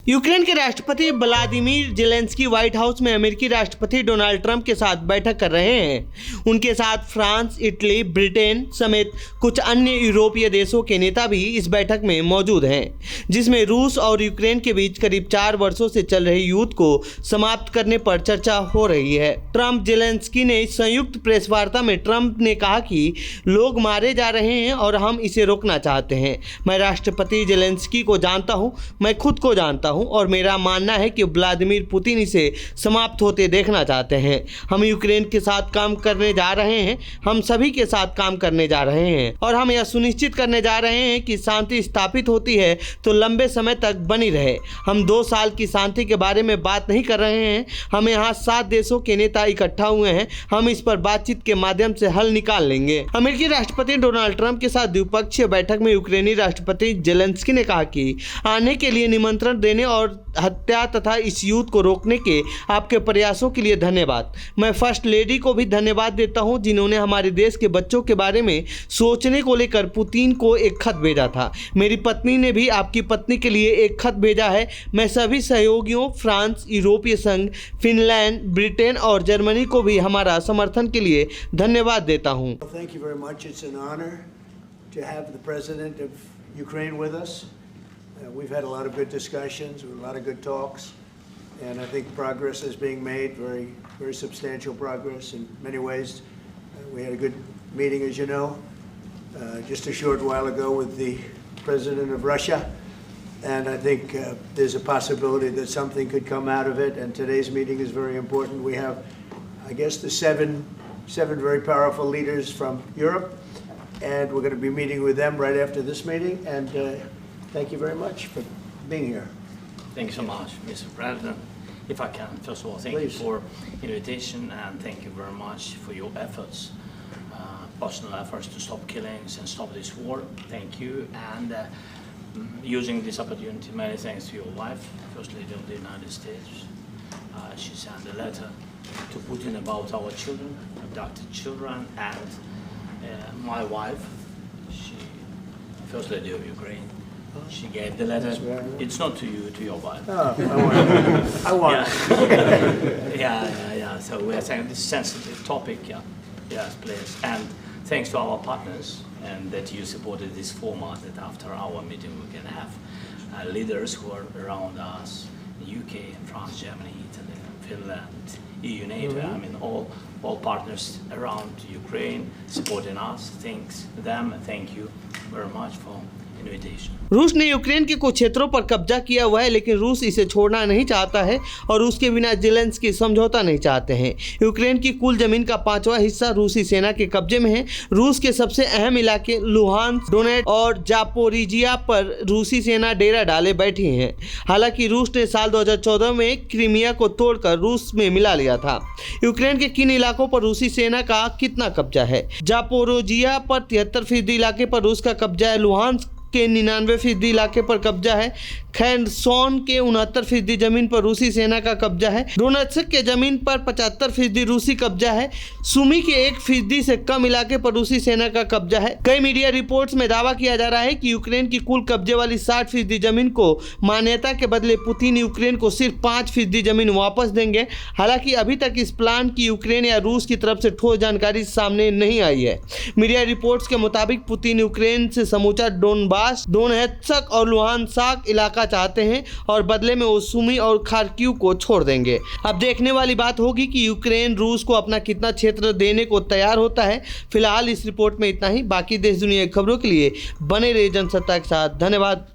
Ukraine के राष्ट्रपति Vladimir Zelensky white house में अमेरिकी राष्ट्रपति डोनाल्ड ट्रंप के साथ बैठक कर रहे हैं। उनके साथ फ्रांस, इटली, ब्रिटेन समेत कुछ अन्य यूरोपीय देशों के नेता भी इस बैठक में मौजूद हैं, जिसमें रूस और यूक्रेन के बीच करीब 4 वर्षों से चल रहे युद्ध को समाप्त करने पर चर्चा हो रही है। ट्रंप जेलेंस्की ने संयुक्त प्रेस वार्ता में ट्रंप ने कहा कि लोग मारे जा रहे हैं और हम इसे रोकना चाहते हैं। मैं राष्ट्रपति जेलेंस्की को जानता हूं, मैं खुद को जानता हूं और मेरा मानना है कि व्लादिमीर पुतिन इसे समाप्त होते देखना चाहते हैं। हम यूक्रेन के साथ काम करने जा रहे हैं, हम सभी के साथ काम करने जा रहे हैं और हम यह सुनिश्चित करने जा रहे हैं कि शांति स्थापित होती है तो लंबे समय तक बनी रहे। हम 2 साल की शांति के बारे में बात नहीं कर रहे हैं। हम यहाँ 7 देशों के नेता इकट्ठा हुए हैं, हम इस पर बातचीत के माध्यम से हल निकाल लेंगे। अमेरिकी राष्ट्रपति डोनाल्ड ट्रंप के साथ द्विपक्षीय बैठक में यूक्रेनी राष्ट्रपति जेलेंस्की ने कहा कि आने के लिए निमंत्रण देने और हत्या तथा इस युद्ध को रोकने के आपके प्रयासों के लिए धन्यवाद। मैं फर्स्ट लेडी को भी धन्यवाद देता हूं, जिन्होंने हमारे देश के बच्चों के बारे में सोचने को लेकर पुतिन को एक खत भेजा था। मेरी पत्नी ने भी आपकी पत्नी के लिए एक खत भेजा है। मैं सभी सहयोगियों फ्रांस, यूरोपीय संघ, फिनलैंड, ब्रिटेन और जर्मनी को भी हमारा समर्थन के लिए धन्यवाद देता हूं। Thank you very much. It's an honor to have the president of Ukraine with us. We've had a lot of good discussions, a lot of good talks, and I think progress is being made, very substantial progress in many ways. We had a good meeting, as you know, just a short while ago with the president of Russia, and I think there's a possibility that something could come out of it, and today's meeting is very important. We have, I guess, the seven very powerful leaders from Europe, and we're going to be meeting with them right after this meeting, and thank you very much for being here. Thank you so much, Mr. President. If I can, first of all, thank you for invitation and thank you very much for your efforts, personal efforts to stop killings and stop this war. Thank you. And using this opportunity, many thanks to your wife, First Lady of the United States. She sent a letter to Putin about our children, abducted children, and my wife, First Lady of Ukraine. She gave the letter. It's not to you, to your wife. Oh, I want. Yeah. So we are saying this sensitive topic. Yeah. Yes, please. And thanks to our partners and that you supported this format. That after our meeting we can have leaders who are around us: UK, France, Germany, Italy, Finland, EU, NATO. I mean, all partners around Ukraine supporting us. Thanks them. Thank you very much for invitation. रूस ने Ukraine के कुछ क्षेत्रों पर कब्जा किया हुआ है, लेकिन रूस इसे छोड़ना नहीं चाहता है और उसके बिना जेलेंस्की समझौता नहीं चाहते हैं। यूक्रेन की कुल जमीन का 5वां हिस्सा रूसी सेना के कब्जे में है। रूस के सबसे अहम इलाके लुहांस्क, डोनेट्स्क और जापोरिजिया पर रूसी सेना डेरा डाले बैठी है। हालांकि रूस ने साल 2014 में क्रीमिया को तोड़कर रूस में मिला लिया था। यूक्रेन के किन इलाकों पर रूसी सेना का कितना कब्जा है? जापोरिजिया पर 73% इलाके पर रूस का कब्जा है। लुहांस्क के 99% इलाके पर कब्जा है। खैरसोन के 69% जमीन पर रूसी सेना का कब्जा है। डोनेट्स्क के जमीन पर 75% रूसी कब्जा है। सुमी के 1% से कम इलाके पर रूसी सेना का कब्जा है। कई मीडिया रिपोर्ट्स में दावा किया जा रहा है कि यूक्रेन की कुल कब्जे वाली 60% जमीन को मान्यता के बदले पुतिन यूक्रेन को सिर्फ 5% जमीन वापस देंगे। हालांकि अभी तक इस प्लान की यूक्रेन या रूस की तरफ से ठोस जानकारी सामने नहीं आई है। मीडिया रिपोर्ट्स के मुताबिक पुतिन यूक्रेन से समूचा डोनेट्स्क और लुहांस्क इलाका चाहते हैं और बदले में वो सुमी और खार्किव को छोड़ देंगे। अब देखने वाली बात होगी कि यूक्रेन रूस को अपना कितना क्षेत्र देने को तैयार होता है। फिलहाल इस रिपोर्ट में इतना ही। बाकी देश दुनिया की खबरों के लिए बने रहिए जनसत्ता के साथ। धन्यवाद।